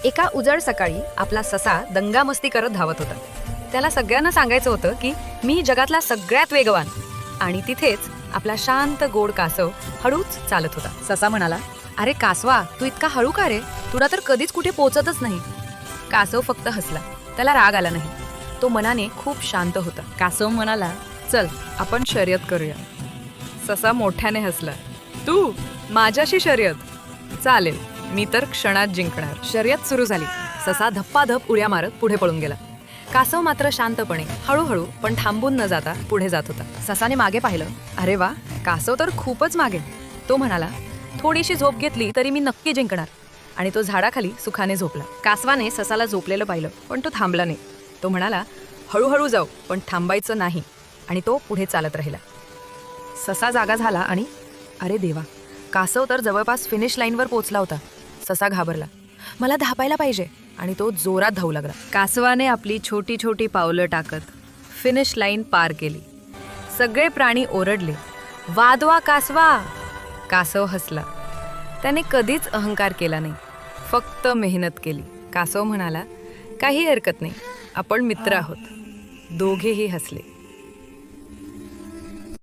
एका उजळ सकाळी आपला ससा दंगामस्ती करत धावत होता. त्याला सगळ्यांना सांगायचं होतं की मी जगातला सगळ्यात वेगवान. आणि तिथेच आपला शांत गोड कासव हळूच चालत होता. ससा म्हणाला, अरे कासवा, तू इतका हळू का रे? तुला तर कधीच कुठे पोहोचतच नाही. कासव फक्त हसला. त्याला राग आला नाही. तो मनाने खूप शांत होता. कासव म्हणाला, चल आपण शर्यत करूया. ससा मोठ्याने हसला. तू माझ्याशी शर्यत? चालेल, मी तर क्षणात जिंकणार. शर्यत सुरू झाली. ससा धप्पाधप उड्या मारत पुढे पळून गेला. कासव मात्र शांतपणे हळूहळू पण थांबून न जाता पुढे जात होता. ससाने मागे पाहिलं. अरे वा, कासव तर खूपच मागे. तो म्हणाला, थोडीशी झोप घेतली तरी मी नक्की जिंकणार. आणि तो झाडाखाली सुखाने झोपला. कासवाने ससाला झोपलेलं पाहिलं, पण तो थांबला नाही. तो म्हणाला, हळूहळू जाऊ, पण थांबायचं नाही. आणि तो पुढे चालत राहिला. ससा जागा झाला आणि अरे देवा, कासव तर जवळपास फिनिश लाईनवर पोहोचला होता. ससा घाबरला. मला धापायला पाहिजे. आणि तो जोरात धावू लागला. कासवाने आपली छोटी छोटी पावलं टाकत फिनिश लाईन पार केली. सगळे प्राणी ओरडले, वादवा कासवा. कासव हसला. त्याने कधीच अहंकार केला नाही, फक्त मेहनत केली. कासव म्हणाला, काही हरकत नाही, आपण मित्र आहोत. दोघेही हसले.